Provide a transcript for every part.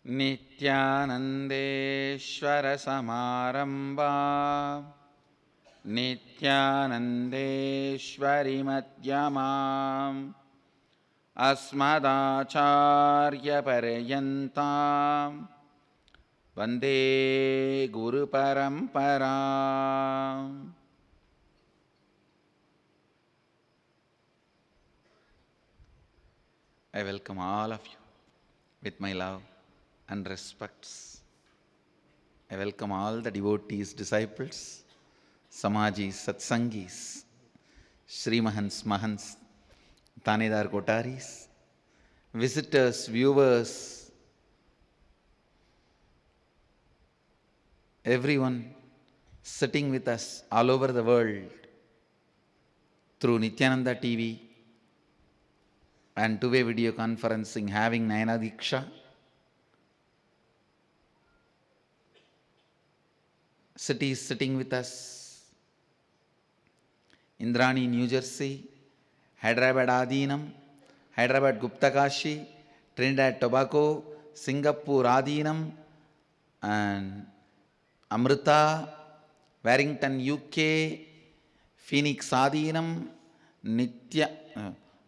नित्यानन्देश्वरसमारम्भां नित्यानन्देश्वरिमध्यमाम् अस्मदाचार्यपर्यन्तां वन्दे गुरुपरम्पराम्. I welcome all of you with my love and respects. I welcome all the devotees, disciples, Samajis, Satsangis, Sri Mahants, Mahants, Tanedar Kotaris, visitors, viewers, everyone sitting with us all over the world through Nityananda TV and two-way video conferencing, having Nayana Diksha. Cities sitting with us: Indrani, New Jersey; Hyderabad Adinam; Hyderabad Guptakashi; Trinidad Tobago; Singapore Adinam; and Amrita; Warrington, UK; Phoenix Adinam;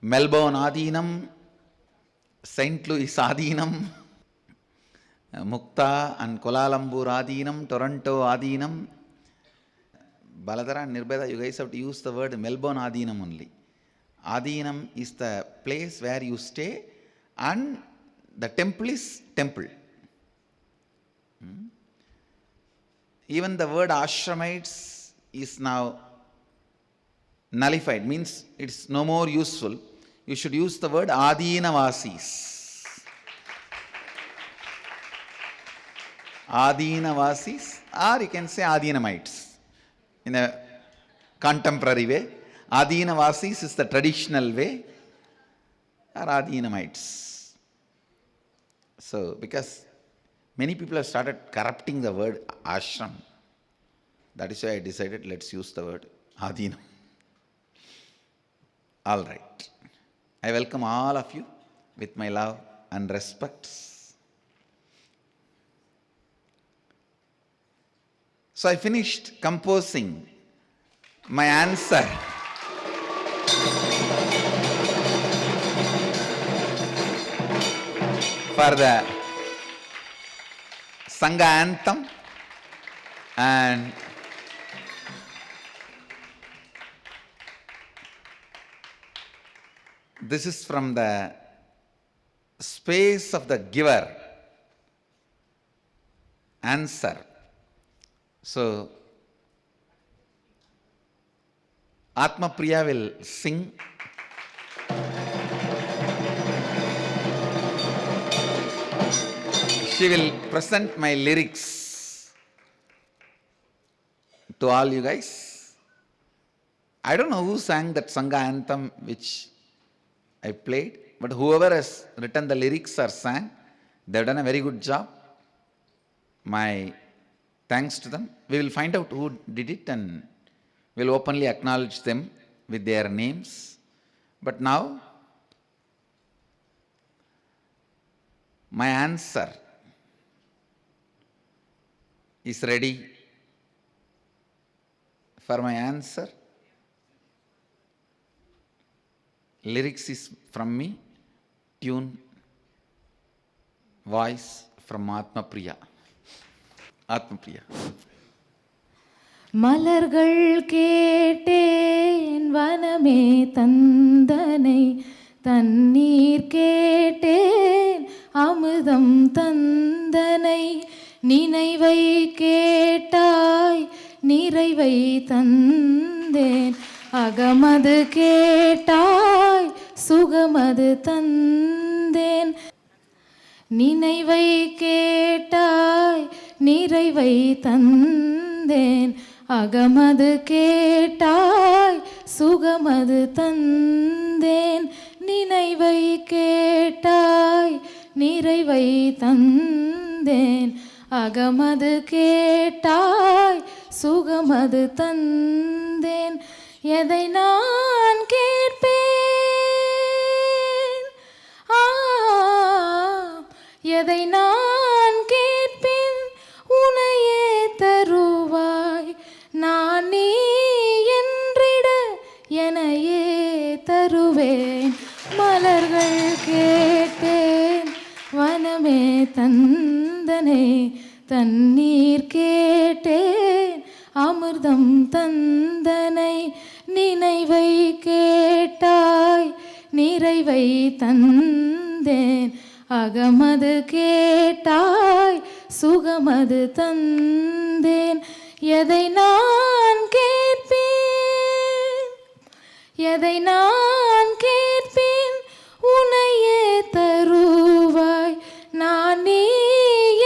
Melbourne Adinam; St. Louis Adinam; Mukta and Kuala Lumpur Adinam; Toronto Adinam. Baladara and Nirbeda, you guys have to use the word Melbourne Adinam only. Adinam is the place where you stay and the temple is temple. Even the word Ashramites is now nullified, means it's no more useful. You should use the word Adinavasis. Adinavasis, or you can say Adinamites in a contemporary way. Adinavasis is the traditional way, or Adinamites. So, because many people have started corrupting the word ashram, that is why I decided let's use the word Adinam. All right. I welcome all of you with my love and respects. So I finished composing my answer for the Sangha anthem, and this is from the space of the giver answer. So, Atma Priya will sing. She will present my lyrics to all you guys. I don't know who sang that Sangha anthem which I played, but whoever has written the lyrics or sang, they've done a very good job. My thanks to them. We will find out who did it and we'll openly acknowledge them with their names. But now, my answer is ready. For my answer, lyrics is from me, tune, voice from Atma Priya. Atma Priya. மலர்கள் கேட்டேன் வனமே தந்தனை, தண்ணீர் கேட்டேன் அமுதம் தந்தனை, நினைவை கேட்டாய் நிறைவை தந்தேன், அகமது கேட்டாய் சுகமது தந்தேன், நினைவை கேட்டாய் நிறைவை தந்தேன், அகமது கேட்டாய் சுகமது தந்தேன், நினைவை கேட்டாய் நிறைவை தந்தேன், அகமது கேட்டாய் சுகமது தந்தேன், எதை நான் கேட்பேன், எதை நான் எனையே தருவேன். மலர்கள் கேட்டேன் வனமே தந்தனை, தண்ணீர் கேட்டேன் அமிர்தம் தந்தனை. நினைவை கேட்டாய் நிறைவை தந்தேன், அகமது கேட்டாய் சுகமது தந்தேன். எதை நான் கேட்பேன், எதை நான் கேட்பேன், உனையே தருவாய். நான் நீ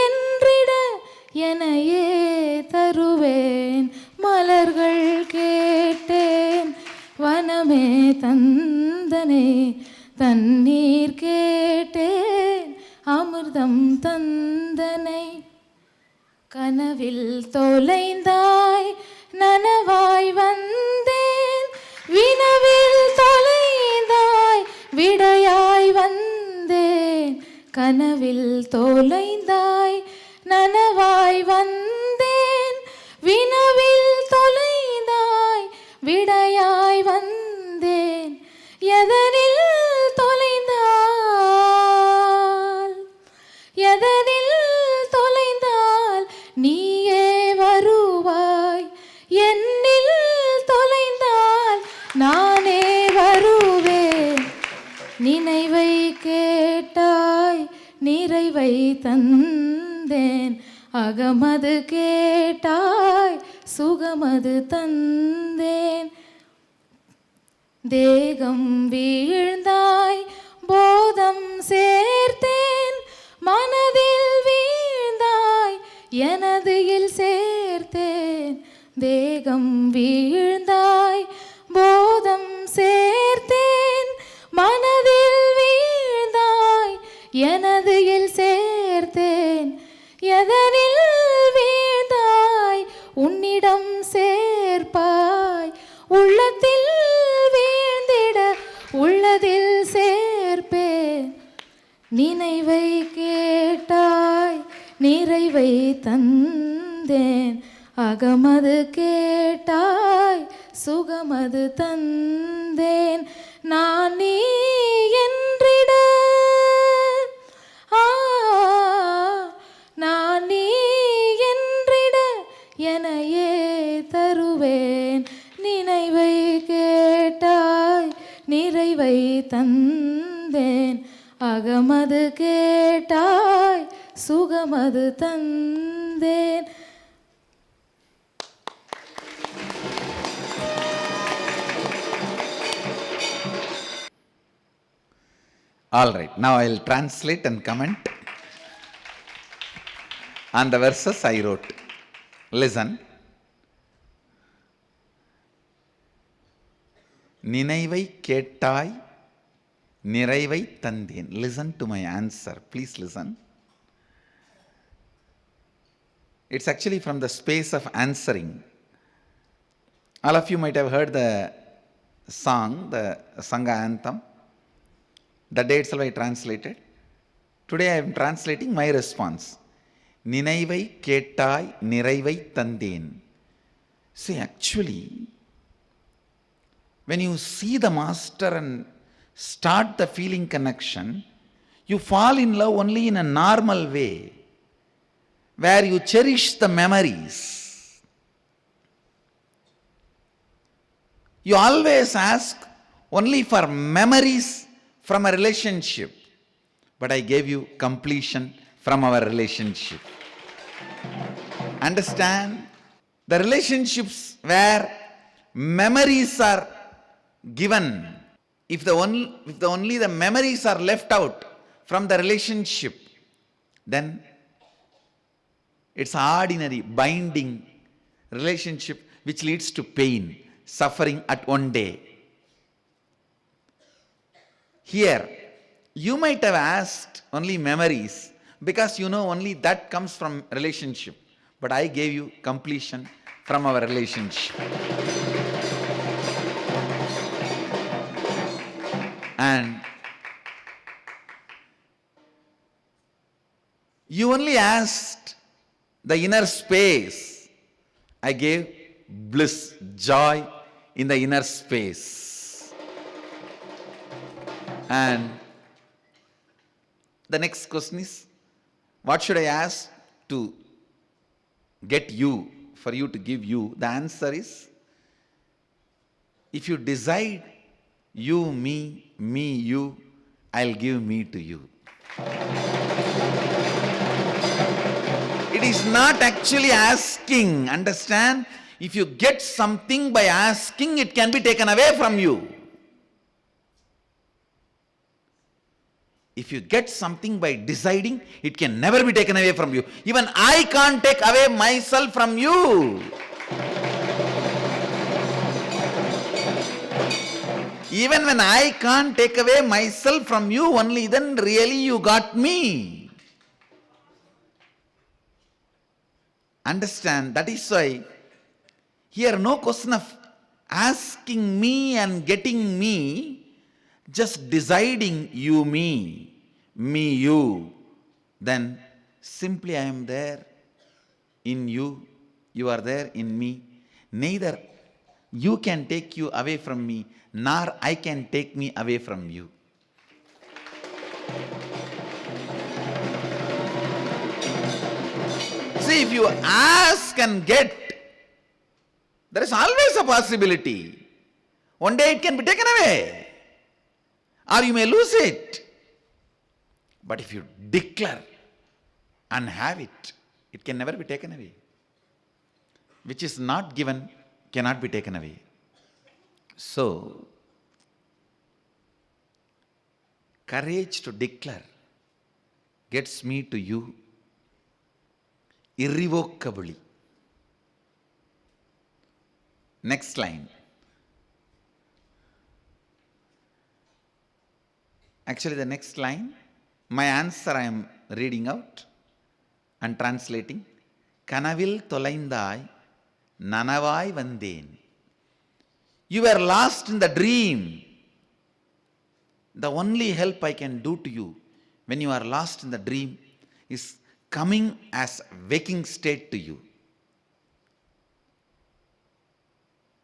என்றிட எனையே தருவேன். மலர்கள் கேட்டேன் வனமே தந்தனே, தண்ணீர் கேட்டேன் அமிர்தம் தந்தனை. கனவில் தொலைந்தாய் நனவாய் வந்தேன், வினவில் தொலைந்தாய் விடையாய் வந்தேன். கனவில் தொலைந்தாய் நனவாய் வந்தேன், வினவில் தொலைந்தாய் விடையாய் வந்தேன். எதனில் தொலைந்தால், எதனில் தொலைந்தால் நீயே வருவாய். என்னில் தொலைந்தால் நானே வருவேன். நினைவை கேட்டாய் நிறைவை தந்தேன், அகமது கேட்டாய் சுகமது தந்தேன். தேகம் வீழ்ந்தாய் போதம் சேர்த்தேன், மனதில் வீழ்ந்தாய் எனது இல் சேர்த்தேன். தேகம் வீழ்ந்தாய் போதம் சேர்த்தேன், மனதில் வீழ்ந்தாய் எனது இல் சேர்த்தேன். எதனில் வீழ்ந்தாய் உன்னிடம் சேர்ப்பாய், உள்ளத்தில் வீழ்ந்திட உள்ளதில் சேர்ப்பேன். நினைவை கேட்டாய் நிறைவை தந்தேன், அகமது கேட்டாய் சுகமது தந்தேன். நான் நீ என்றிட நான் நீ என்றிட எனையே தருவேன். நினைவை கேட்டாய் நிறைவை தந்தேன், அகமது கேட்டாய் சுகமது தந்தேன். All right, now I'll translate and comment on the verses I wrote. Listen. நினைவை கேட்டாய் நிறைவை தந்தேன். Listen to my answer. Please listen. It's actually from the space of answering. All of you might have heard the song, the Sangha anthem. That day itself I translated. Today I am translating my response. நினைவை கேட்டாய் நிறைவை தந்தேன். See, actually, when you see the master and start the feeling connection, you fall in love only in a normal way, where you cherish the memories. You always ask only for memories from a relationship, but I gave you completion from our relationship. Understand? The relationships where memories are given, if only the memories are left out from the relationship, then it's ordinary binding relationship which leads to pain, suffering at one day. Here, you might have asked only memories because you know only that comes from relationship, but I gave you completion from our relationship. And you only asked the inner space. I gave bliss, joy in the inner space. And the next question is, what should I ask to get you, for you to give you? The answer is, if you decide you, me, me, you, I'll give me to you. It is not actually asking, understand? If you get something by asking, it can be taken away from you. If you get something by deciding, it can never be taken away from you. Even I can't take away myself from you. Even when I can't take away myself from you, only then really you got me. Understand? That is why here no question of asking me and getting me, just deciding you, me, me, you. Then simply I am there in you, you are there in me. Neither you can take you away from me, nor I can take me away from you. See, if you ask and get, there is always a possibility. One day it can be taken away, or you may lose it. But if you declare and have it, it can never be taken away. Which is not given cannot be taken away. So, courage to declare gets me to you irrevocably. Next line. Actually, the next line, my answer I am reading out and translating. Kanavil tolaindai nanavai vandeen. You were lost in the dream. The only help I can do to you when you are lost in the dream is coming as waking state to you.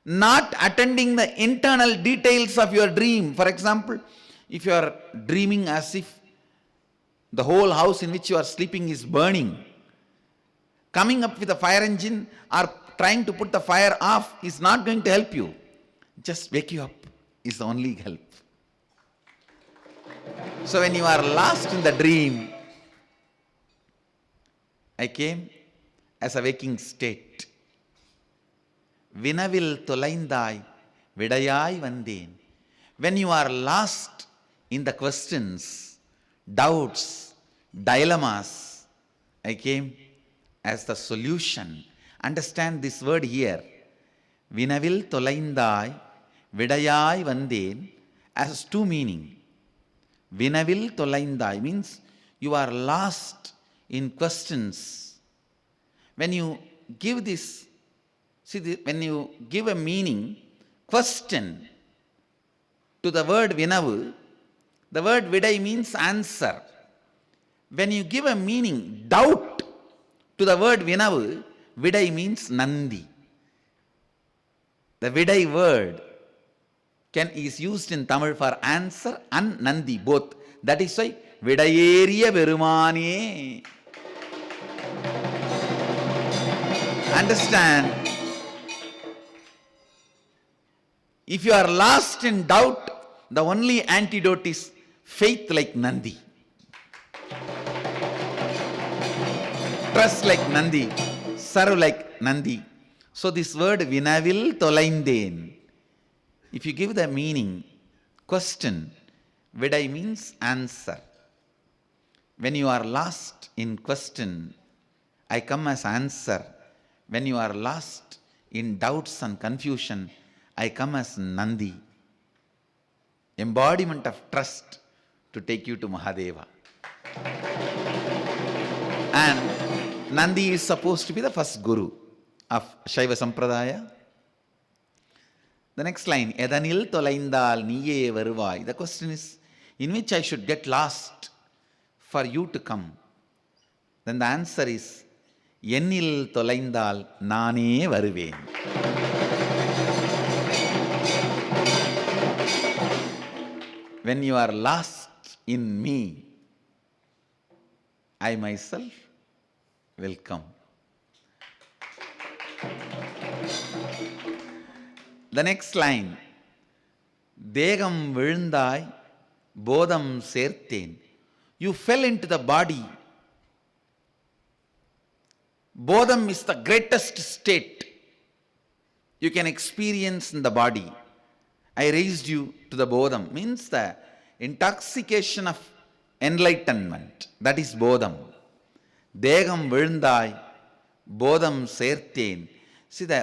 Not attending the internal details of your dream. For example, if you are dreaming as if the whole house in which you are sleeping is burning, coming up with a fire engine or trying to put the fire off is not going to help you. Just wake you up is the only help. So when you are lost in the dream, I came as a waking state. Vinavil tolaindai vidayai vandeen. When you are lost in the questions, doubts, dilemmas, I came as the solution. Understand this word here. Vinavil tolaindai vidayai vandeen has two meaning. Vinavil tolaindai means you are lost in questions. When you give this, when you give a meaning, question, to the word vinavu, the word vidai means answer. When you give a meaning, doubt, to the word vinavu, vidai means nandi. The vidai word is used in Tamil for answer and nandi, both. That is why vidayeriya verumane. Understand? If you are lost in doubt, the only antidote is faith like Nandi. Trust like Nandi. Serve like Nandi. So this word vinavil tolaindeen, if you give the meaning, question, vidai means answer. When you are lost in question, I come as answer. When you are lost in doubts and confusion, I come as Nandi, embodiment of trust to take you to Mahadeva. And Nandi is supposed to be the first guru of Shaiva Sampradaya. The next line, Edanil tolaindal niye varuvai. The question is, in which I should get lost for you to come? Then the answer is, Ennil tolaindal nane varuven. when you are lost in me, I myself will come. The next line, தேகம் விழுந்தாய் போதம் சேர்த்தேன். You fell into the body. Bodham is the greatest state you can experience in the body. I raised you to the bodham, means the intoxication of enlightenment. That is bodham. Degam vilundai, bodham serthen. See, the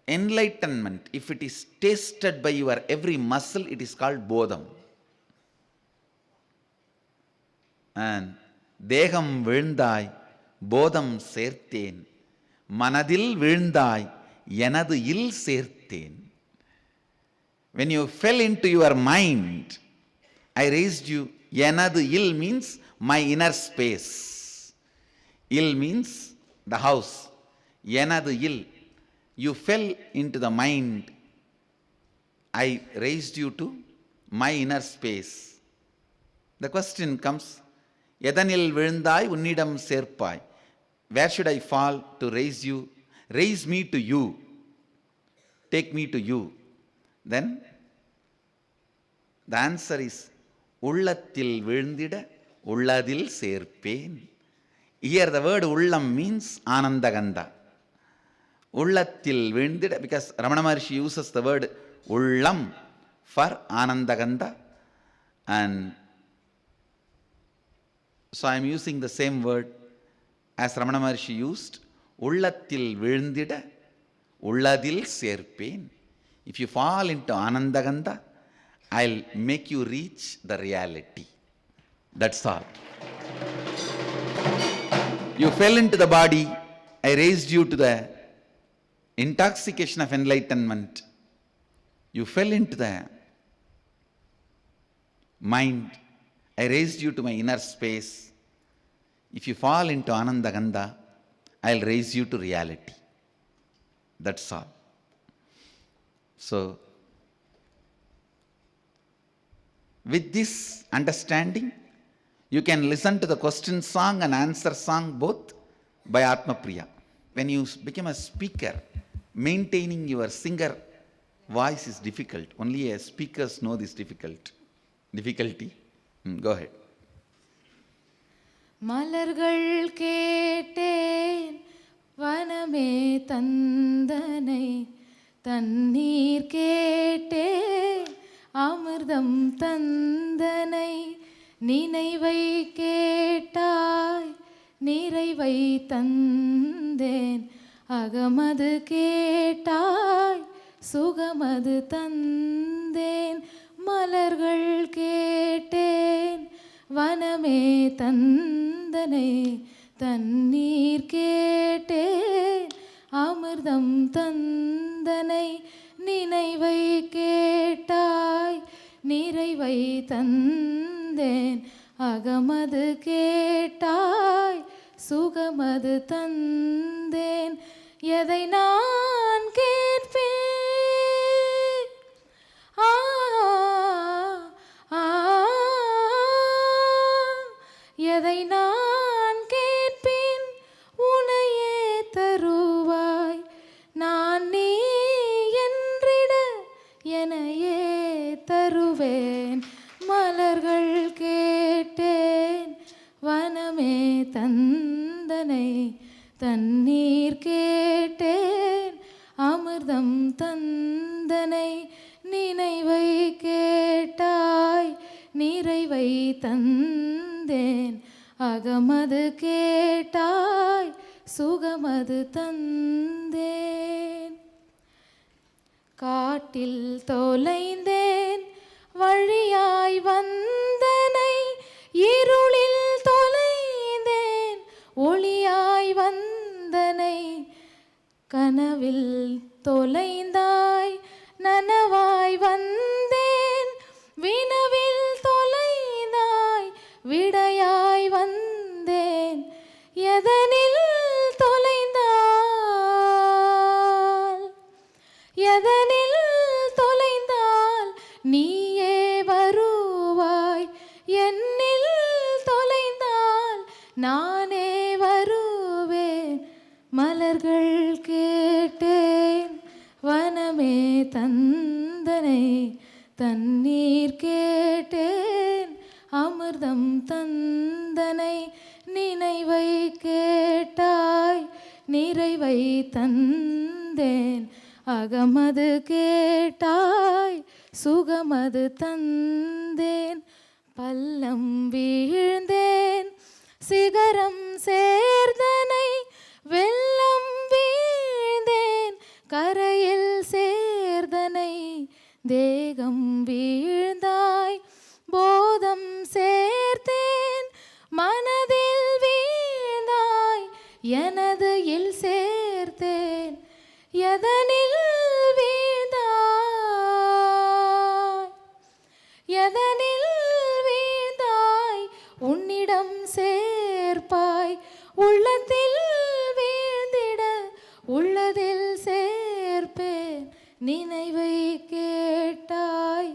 enlightenment, if it is tasted by your every muscle, it is called bodham. And degam vilundai, bodham serthen. Manadil vilundai, எனது இல் சேர்த்தேன். When you fell into your mind, I raised you. எனது இல் means my inner space. Il means the house. எனது இல். You fell into the mind. I raised you to my inner space. The question comes, எதனில் விழுந்தாய் உன்னிடம் சேர்ப்பாய். Where should I fall to raise you? Raise me to you. Take me to you. Then the answer is உள்ளத்தில் விழுந்திட உள்ளதில் சேர்ப்பேன். Here the word உள்ளம் means ஆனந்தகந்தா. உள்ளத்தில் விழுந்திட, because Ramana Maharshi uses the word உள்ளம் for ஆனந்தகந்தா, and so I am using the same word as Ramana Maharshi used. உள்ளத்தில் விழுந்திட உள்ளதில் சேர்ப்பேன். If you fall into ஆனந்தகந்தா, I'll make you reach the reality. That's all. You fell into the body, I raised you to the intoxication of enlightenment. You fell into the mind, I raised you to my inner space. If you fall into ஆனந்தகந்தா, I'll raise you to reality. That's all. So, with this understanding, you can listen to the question song and answer song both by Atma Priya. When you become a speaker, maintaining your singer voice is difficult. Only speakers know this difficulty. Go ahead. மலர்கள் கேட்டேன் வனமே தந்தனை, தண்ணீர் கேட்டேன் அமிர்தம் தந்தனை, நினைவை கேட்டாய் நிறைவை தந்தேன், அகமது கேட்டாய் சுகமது தந்தேன். மலர்கள் கேட்டேன் வனமே தந்தனை, தண்ணீர் கேட்டேன் அமிர்தம் தந்தனை, நினைவை கேட்டாய் நிறைவை தந்தேன், அகமது கேட்டாய் சுகமது தந்தேன். எதை நான் கேட்பேன், ஆ ஆ, எதை நான் கேட்பேன் உனையே தருவாய், நான் நீ என்றிட எனையே தருவேன். மலர்கள் கேட்டேன் வனமே தந்தனை, தண்ணீர் கேட்டேன் அமிர்தம் தந்தனை, நினைவை கேட்டாய் நிறைவை தந்தேன், அகமது கேட்டாய் சுகமது தந்தேன். காட்டில் தொலைந்தேன் வழியாய் வந்தனை, இருளில் தொலைந்தேன் ஒளியாய் வந்தனை, கனவில் தொலைந்தாய் நனவாய் வந்தேன், வினவில் தொலைந்தாய் விடையாய் வந்தேன். எதனில் தொலைந்தால், எதனில் தொலைந்தால் நீயே வருவாய், நானே வருவேன். மலர்கள் கேட்டேன், வனமே தந்தனை. தண்ணீர் கேட்டேன், அமிர்தம் தந்தனை. நினைவை கேட்டாய், நிறைவை தந்தேன். அகமது கேட்டாய், சுகமது தந்தேன். பள்ளம் வீழ்ந்தேன், சிகரம் சேர்ந்தனை. வெள்ளம் வீழ்ந்தேன், கரையில் சேர்ந்தனை. தேகம் வீழ்ந்தாய், போதம் சேர்த்தேன். மனதில் வீழ்ந்தாய், எனது இல் சேர்த்தேன். எதனில் வீழ்ந்தாய், எதனில் வீழ்ந்தாய், உன்னிடம் சேர்ப்பாய். உள்ளத்தில் வீழ்ந்திட உள்ளதில் சேர்ப்பேன். நினைவை கேட்டாய்,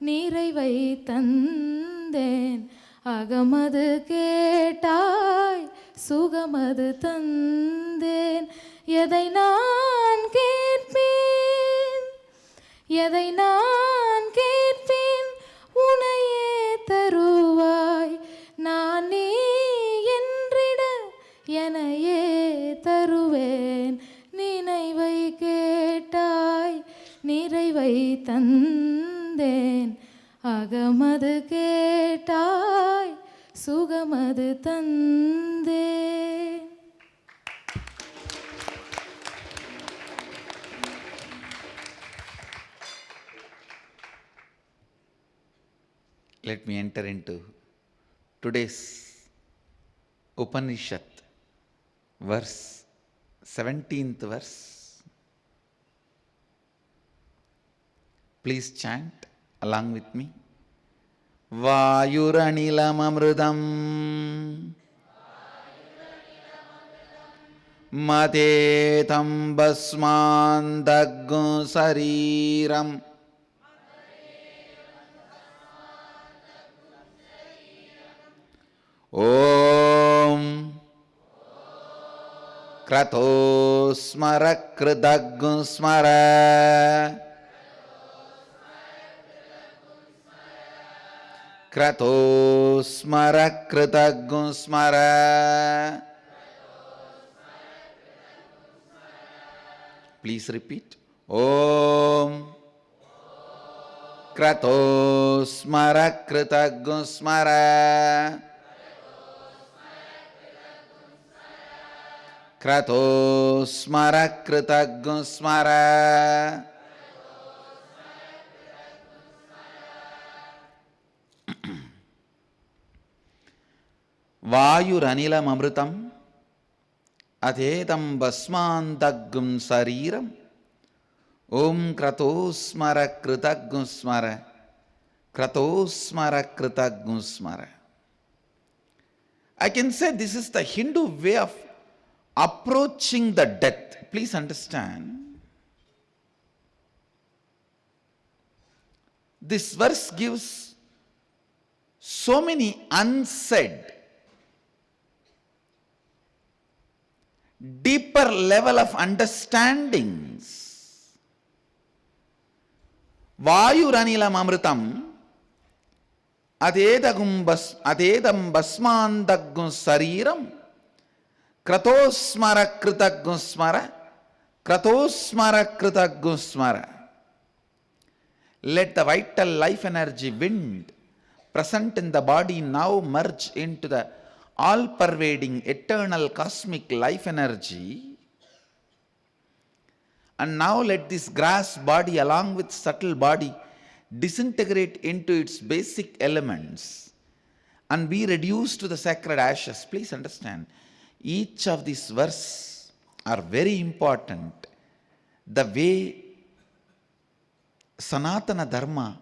நிறைவை தந்தேன். அகமது கேட்டாய், சுகமது தந்தேன். எதை நான் கேட்பேன், எதை நான் கேட்பேன், உனையே தருவாய். நான் நீ என்றிட எனையே தருவேன். நினைவை கேட்டாய், நிறைவை தந்தேன். அகமது கேட்டாய், சுகமது தந்தேன். Let me enter into today's Upanishad, verse 17th verse. Please chant along with me. Vayuranilamamrudam matetam basmandaggu sariram Om Kratosmara Kridaggu Smara Kratosmara Kridaggu Smara. Please repeat. Om Kratosmara Kridaggu Smara Kratosmara Kritaggu Smara. Vayuranilam amrutam adedam basmandaggum sariram. Om Kratosmara Kritaggu Smara Kratosmara Kritaggu Smara. I can say this is the Hindu way of approaching the death. Please understand. This verse gives so many unsaid, deeper level of understandings. Vayuranilam amritam adedam basmandaggum sariram Kratosmara Kritaggu Smara Kratosmara Kritaggu Smara. Let the vital life energy wind present in the body now merge into the all-pervading eternal cosmic life energy. And now let this grass body along with subtle body disintegrate into its basic elements and be reduced to the sacred ashes. Please understand. Each of these verses are very important. The way Sanatana Dharma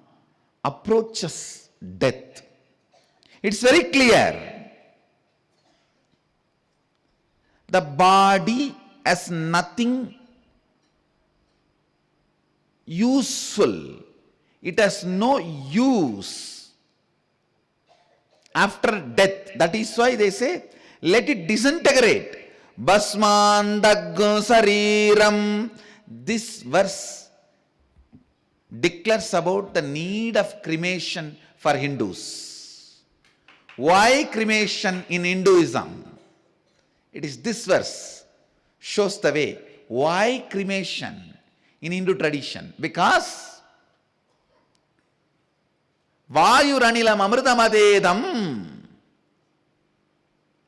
approaches death. It's very clear. The body has nothing useful. It has no use after death. That is why they say Let it disintegrate. Basmandaggu sariram. This verse declares about the need of cremation for Hindus. Why cremation in Hinduism? It is this verse shows the way. Why cremation in Hindu tradition? Because Vayuranilam amritamadedam.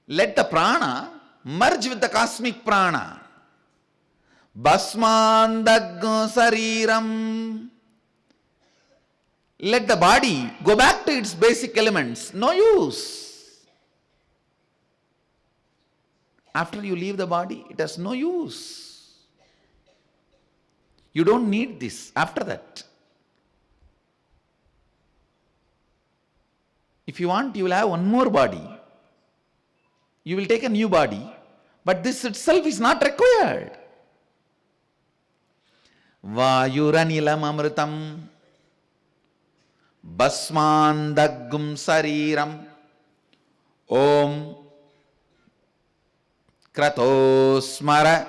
Let the prana merge with the cosmic prana. Basmandaggu sariram. Let the body go back to its basic elements. No use. After you leave the body, it has no use. You don't need this after that. If you want, you will have one more body. You will take a new body, but this itself is not required. Vayuranilam amritam basmandaggum sariram om kratosmara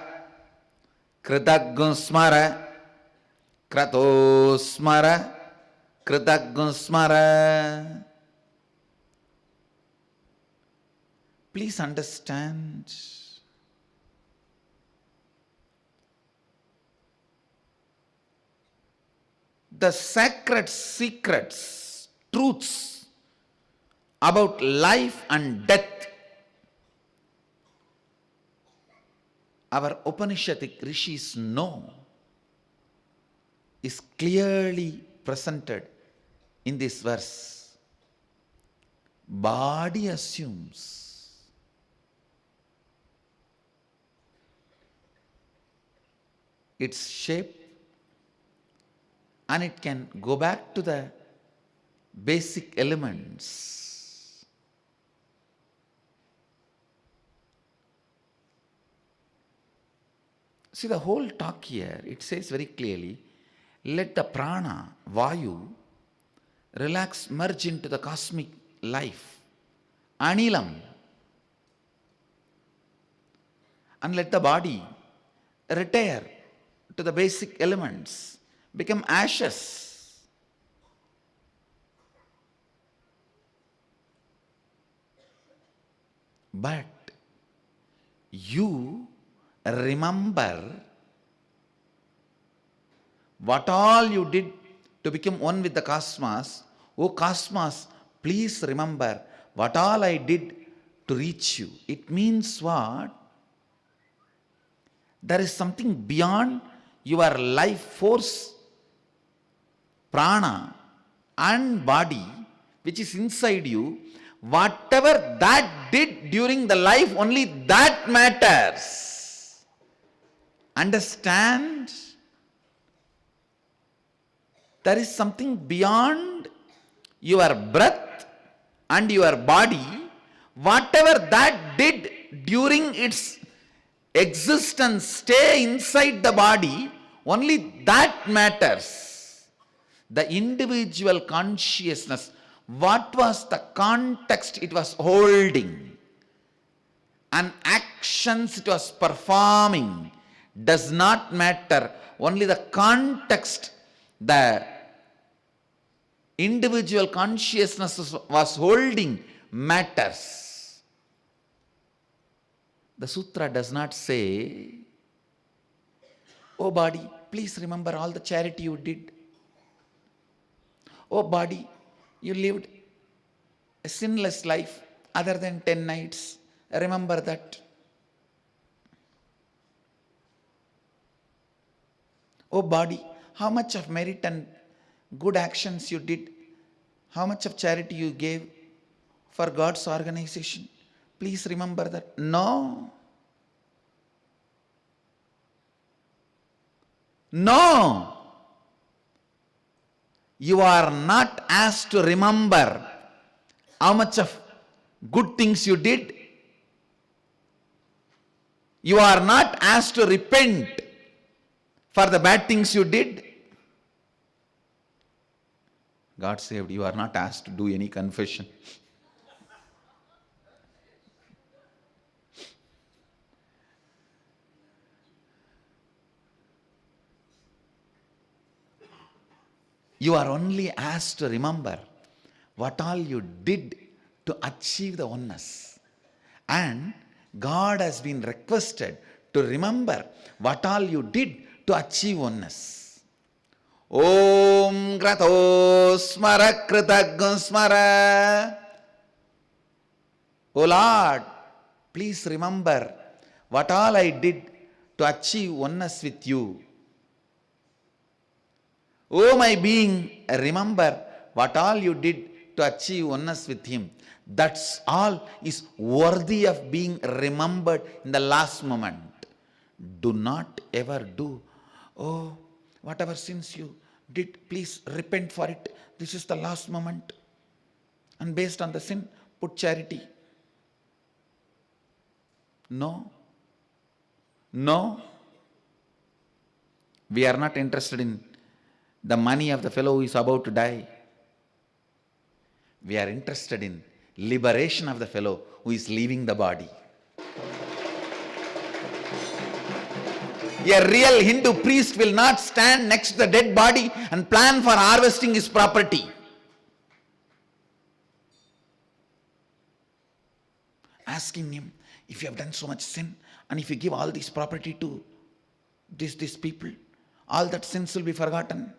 kritaggusmara kratosmara kritaggusmara. Please understand. The sacred secrets, truths about life and death, our Upanishadic rishis know, is clearly presented in this verse. Body assumes its shape and it can go back to the basic elements. See the whole talk here, it says very clearly, let the prana, vayu, relax, merge into the cosmic life, anilam, and let the body retire to the basic elements, become ashes. But you remember what all you did to become one with the cosmos. Oh cosmos, please remember what all I did to reach you. It means what? There is something beyond your life force, prana and body, which is inside you. Whatever that did during the life, only that matters. Understand? There is something beyond your breath and your body. Whatever that did during its existence, stay inside the body, only that matters. The individual consciousness, what was the context it was holding, and actions it was performing, does not matter. Only the context, the individual consciousness was holding matters. The sutra does not say, oh body, please remember all the charity you did. Oh body, you lived a sinless life other than 10 nights. Remember that. Oh body, how much of merit and good actions you did, how much of charity you gave for God's organization. Please remember that. No. No. You are not asked to remember how much of good things you did. You are not asked to repent for the bad things you did. God saved, you are not asked to do any confession. You are only asked to remember what all you did to achieve the oneness. And God has been requested to remember what all you did to achieve oneness. Om Grato Smara Kritagam Smara. O Lord, please remember what all I did to achieve oneness with you. O my being, remember what all you did to achieve oneness with him. That's all is worthy of being remembered in the last moment. Do not ever do, oh, whatever sins you did, please repent for it. This is the last moment. And based on the sin, put charity. No. No. We are not interested in the money of the fellow who is about to die. We are interested in liberation of the fellow who is leaving the body. A real Hindu priest will not stand next to the dead body and plan for harvesting his property. Asking him, if you have done so much sin, and if you give all this property to these people, all that sins will be forgotten.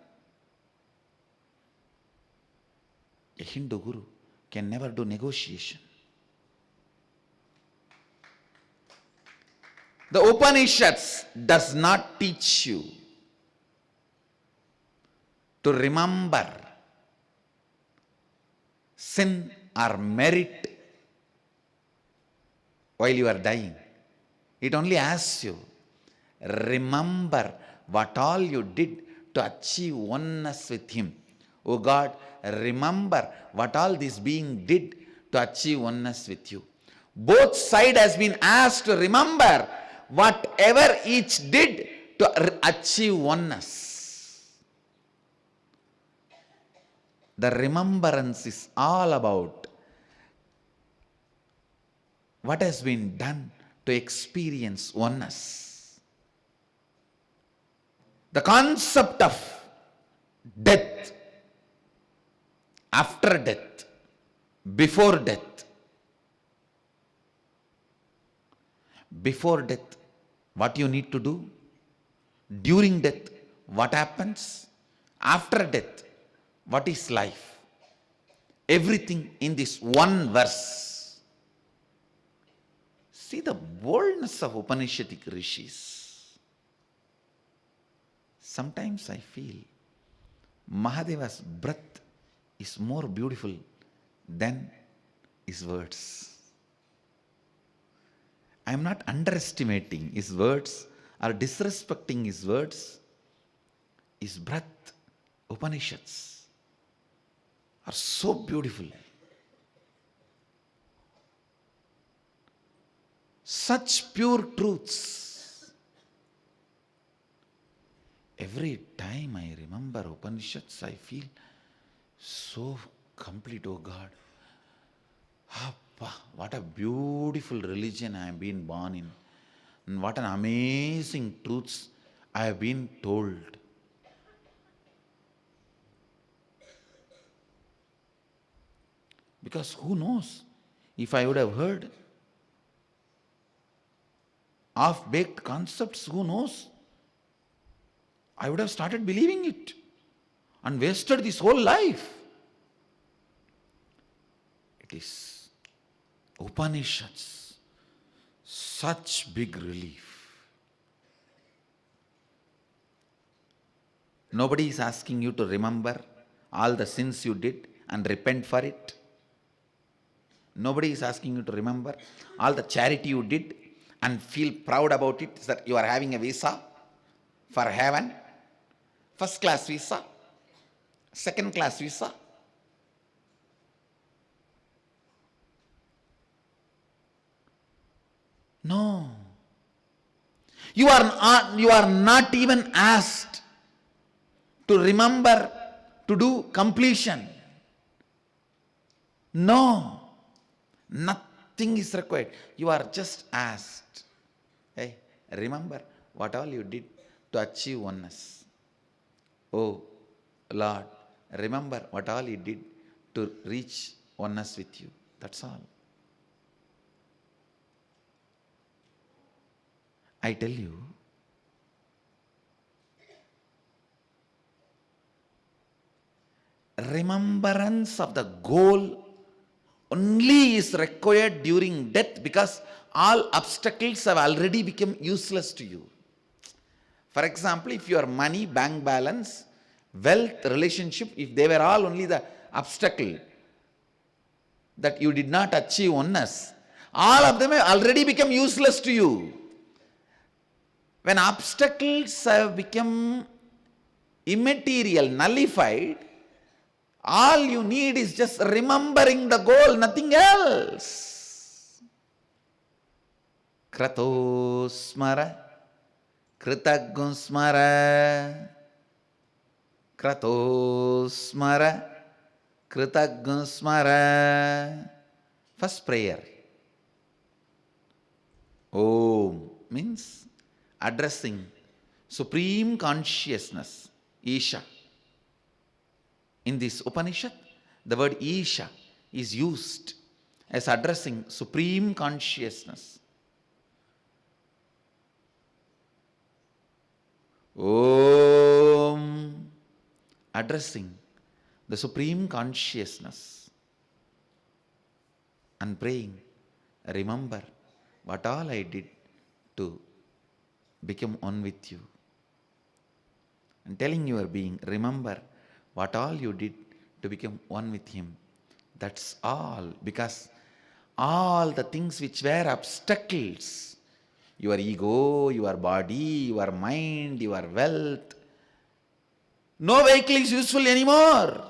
A Hindu guru can never do negotiation. The Upanishads does not teach you to remember sin or merit while you are dying. It only asks you, remember what all you did to achieve oneness with him. Oh God, remember what all this being did to achieve oneness with you. Both sides has been asked to remember whatever each did to achieve oneness. The remembrance is all about what has been done to experience oneness. The concept of death, after death, before death. Before death, what you need to do? During death, what happens? After death, what is life? Everything in this one verse. See the boldness of Upanishadic rishis. Sometimes I feel Mahadeva's breath is more beautiful than his words. I am not underestimating his words or disrespecting his words. His breath, Upanishads, are so beautiful. Such pure truths. Every time I remember Upanishads, I feel so complete, oh God. Appa, what a beautiful religion I have been born in. And what an amazing truths I have been told. Because who knows, if I would have heard half-baked concepts, who knows, I would have started believing it and wasted this whole life. It is Upanishads, such big relief. Nobody is asking you to remember all the sins you did and repent for it. Nobody is asking you to remember all the charity you did and feel proud about it, that you are having a visa for heaven, first class visa, second class visa. No. You are not even asked to remember, to do completion. No. Nothing is required. You are just asked, hey, remember what all you did to achieve oneness. Oh Lord, remember what all he did to reach oneness with you. That's all. I tell you, remembrance of the goal only is required during death, because all obstacles have already become useless to you. For example, if your money, bank balance, wealth, relationship, if they were all only the obstacle that you did not achieve oneness, all of them have already become useless to you. When obstacles have become immaterial, nullified, all you need is just remembering the goal, nothing else. Kratosmara, kritagusmara, kratosmara, kritagusmara. First prayer. Om means addressing supreme consciousness, Isha. In this Upanishad, the word Isha is used as addressing supreme consciousness. Om, addressing the supreme consciousness and praying, remember what all I did to become one with you. And telling your being, remember what all you did to become one with him. That's all. Because all the things which were obstacles, your ego, your body, your mind, your wealth, no vehicle is useful anymore.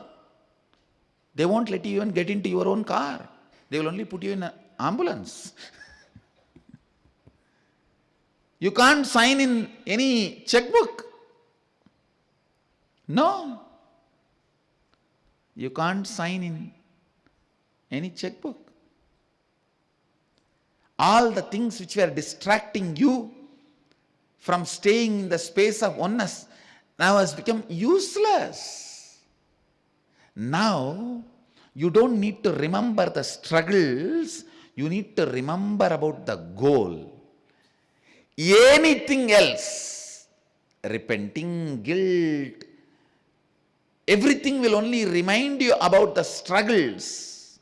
They won't let you even get into your own car. They will only put you in an ambulance. You can't sign in any checkbook. No. You can't sign in any checkbook. All the things which were distracting you from staying in the space of oneness now has become useless. Now, you don't need to remember the struggles, you need to remember about the goal. Anything else, repenting, guilt, everything will only remind you about the struggles.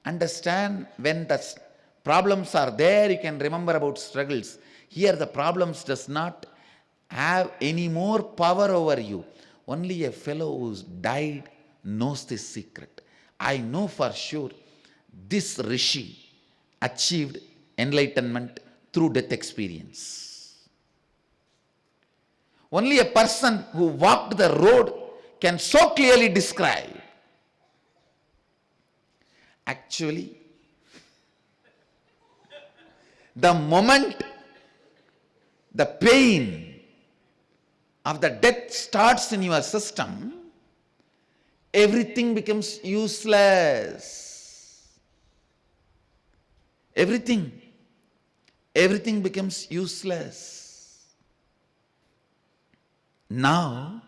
Understand, when the problems are there, you can remember about struggles. Here the problems does not have any more power over you. Only a fellow who's died knows this secret. I know for sure this Rishi achieved enlightenment through death experience. Only a person who walked the road can so clearly describe. Actually, the moment the pain of the death starts in your system, everything becomes useless. Everything becomes useless. Now,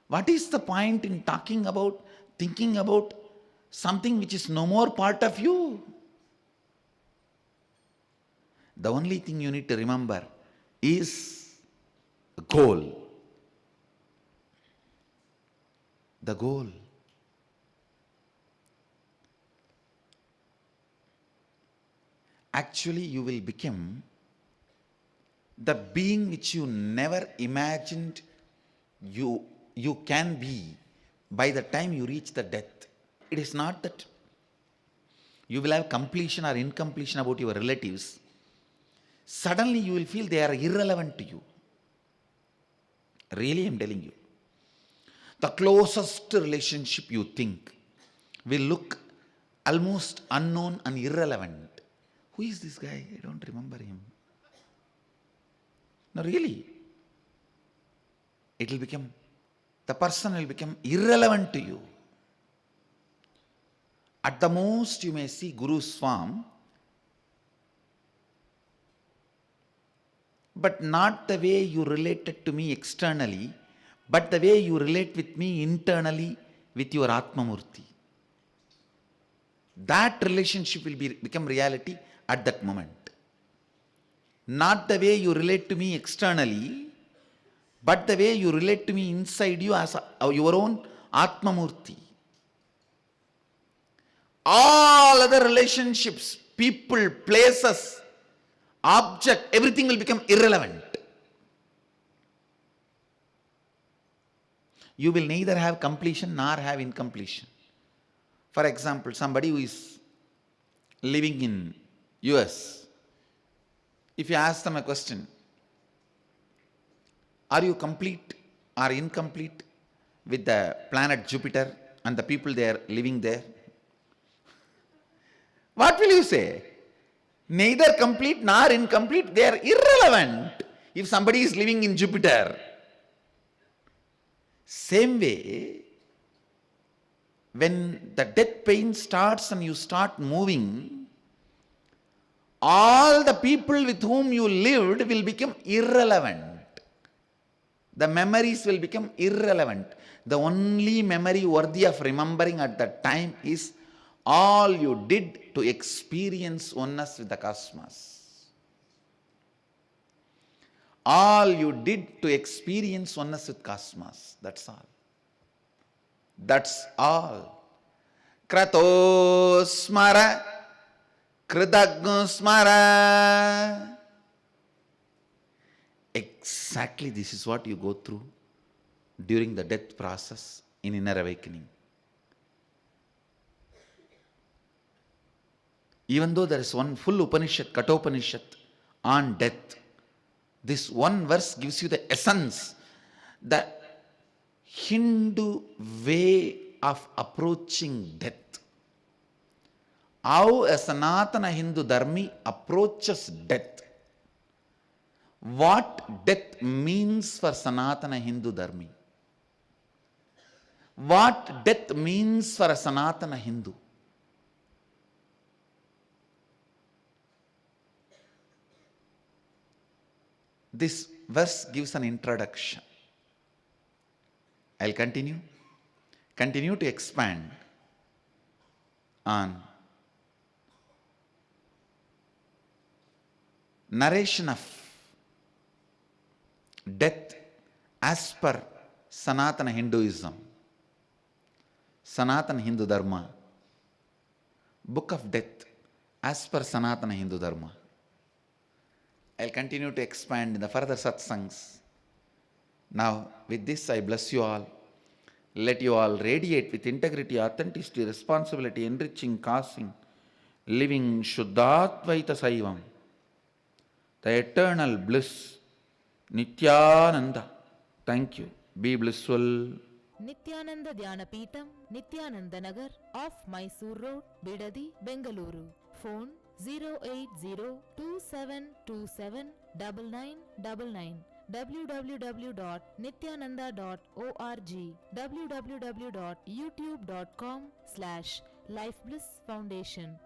what is the point in talking about, thinking about something which is no more part of you? The only thing you need to remember is the goal. The goal. Actually, you will become the being which you never imagined you can be by the time you reach the death. It is not that you will have completion or incompletion about your relatives. Suddenly you will feel they are irrelevant to you. Really, I am telling you. The closest relationship you think will look almost unknown and irrelevant. Who is this guy? I don't remember him. No, really. The person will become irrelevant to you. At the most, you may see Guru's form, but not the way you related to me externally, but the way you relate with me internally with your Atmamurti. That relationship will become reality at that moment. Not the way you relate to me externally, but the way you relate to me inside you as your own Atmamurti. All other relationships, people, places, object, everything will become irrelevant. You will neither have completion nor have incompletion. For example, somebody who is living in US, if you ask them a question, are you complete or incomplete with the planet Jupiter and the people there living there? What will you say? Neither complete nor incomplete, they are irrelevant if somebody is living in Jupiter. Same way, when the death pain starts and you start moving, all the people with whom you lived will become irrelevant. The memories will become irrelevant. The only memory worthy of remembering at that time is all you did to experience oneness with the cosmos. All you did to experience oneness with cosmos. That's all. That's all. Kratosmara, Kritagnosmara. Exactly this is what you go through during the death process in inner awakening. Even though there is one full Upanishad, Kathopanishad, on death, this one verse gives you the essence, the Hindu way of approaching death. How a Sanatana Hindu Dharmi approaches death. What death means for Sanatana Hindu Dharmi. What death means for a Sanatana Hindu. This verse gives an introduction. I'll continue to expand on narration of death as per Sanatana Hinduism, Sanatana Hindu Dharma, book of death as per Sanatana Hindu Dharma. I'll continue to expand in the further satsangs. Now, with this, I bless you all. Let you all radiate with integrity, authenticity, responsibility, enriching, causing, living Shuddhatvaita Saivam, the eternal bliss, Nityananda. Thank you. Be blissful. Nityananda Dhyanapitham, Nityananda Nagar, off Mysore Road, Bidadi, Bengaluru. Phone 08027279999. www.nityananda.org. www.youtube.com/Life Bliss Foundation.